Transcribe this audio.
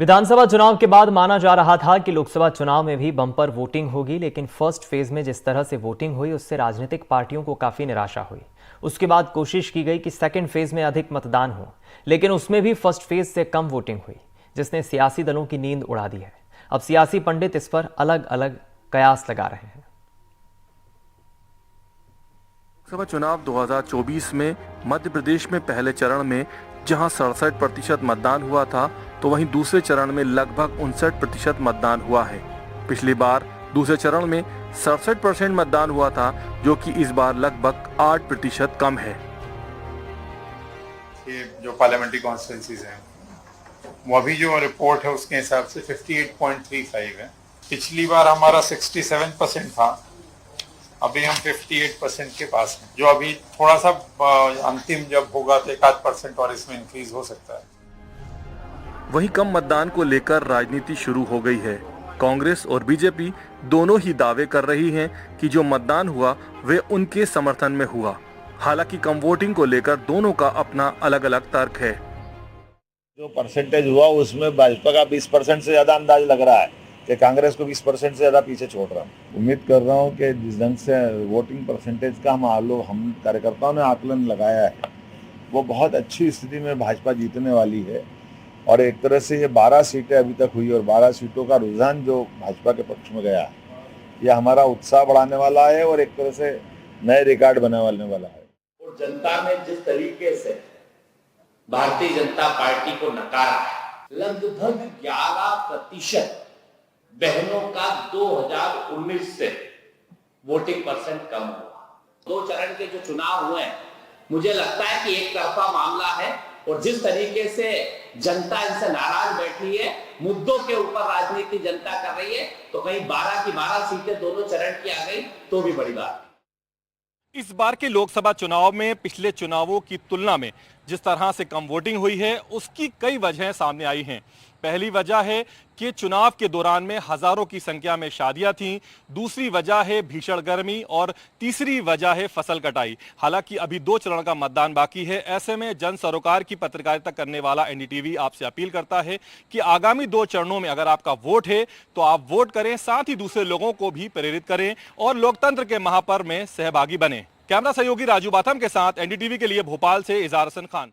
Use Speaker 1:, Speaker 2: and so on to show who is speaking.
Speaker 1: विधानसभा चुनाव के बाद माना जा रहा था कि लोकसभा चुनाव में भी बम्पर वोटिंग होगी, लेकिन फर्स्ट फेज में जिस तरह से वोटिंग हुई उससे राजनीतिक पार्टियों को काफी निराशा हुई। उसके बाद कोशिश की गई कि सेकंड फेज में अधिक मतदान हो, लेकिन उसमें भी फर्स्ट फेज से कम वोटिंग हुई, जिसने सियासी दलों की नींद उड़ा दी है। अब सियासी पंडित इस पर अलग अलग कयास लगा रहे हैं।
Speaker 2: लोकसभा चुनाव 2024 में मध्य प्रदेश में पहले चरण में जहां 67% मतदान हुआ था, तो वहीं दूसरे चरण में लगभग 59% मतदान हुआ है। पिछली बार दूसरे चरण में 67% मतदान हुआ था, जो कि इस बार लगभग 8% कम है।
Speaker 3: ये जो पार्लियामेंट्री कॉन्स्टिट्यूंसीज हैं, वो अभी जो रिपोर्ट है उसके हिसाब से 58.35 है। पिछली बार हमारा 67% था, अभी हम 58% के पास हैं। जो अभी थोड़ा सा अंतिम जब होगा तो 1% और इसमें इंक्रीज हो सकता है।
Speaker 2: वहीं कम मतदान को लेकर राजनीति शुरू हो गई है। कांग्रेस और बीजेपी दोनों ही दावे कर रही हैं कि जो मतदान हुआ वे उनके समर्थन में हुआ। हालांकि कम वोटिंग को लेकर दोनों का अपना अलग अलग तर्क है।
Speaker 4: जो परसेंटेज हुआ उसमें भाजपा का 20% से ज्यादा अंदाज लग रहा है कि कांग्रेस को 20% से ज्यादा पीछे छोड़ रहा हूँ। उम्मीद कर रहा हूँ कि जिस ढंग से वोटिंग परसेंटेज का हम कार्यकर्ताओं ने आकलन लगाया है, वो बहुत अच्छी स्थिति में भाजपा जीतने वाली है। और एक तरह से ये 12 सीटें अभी तक हुई और 12 सीटों का रुझान जो भाजपा के पक्ष में गया, ये हमारा उत्साह बढ़ाने वाला है और एक तरह से नए रिकॉर्ड बनाने वाला है।
Speaker 5: और जनता ने जिस तरीके से भारतीय जनता पार्टी को नकारा है, लगभग 11% बहनों का 2019 से वोटिंग परसेंट कम हुआ। 2 चरण के जो चुनाव हुए, मुझे लगता है कि एक तरफा मामला है और जिस तरीके से जनता इनसे नाराज बैठी है, मुद्दों के ऊपर राजनीति जनता कर रही है, तो कहीं 12 की 12 सीटें दोनों चरण की आ गई तो भी बड़ी बात।
Speaker 6: इस बार के लोकसभा चुनाव में पिछले चुनावों की तुलना में जिस तरह से कम वोटिंग हुई है, उसकी कई वजहें सामने आई हैं। पहली वजह है कि चुनाव के दौरान में हजारों की संख्या में शादियां थीं, दूसरी वजह है भीषण गर्मी और तीसरी वजह है फसल कटाई। हालांकि अभी 2 चरण का मतदान बाकी है। ऐसे में जन सरोकार की पत्रकारिता करने वाला एनडीटीवी आपसे अपील करता है कि आगामी 2 चरणों में अगर आपका वोट है तो आप वोट करें, साथ ही दूसरे लोगों को भी प्रेरित करें और लोकतंत्र के महापर्व में सहभागी बने। कैमरा सहयोगी राजू बाथम के साथ एनडीटीवी के लिए भोपाल से इजार हसन खान।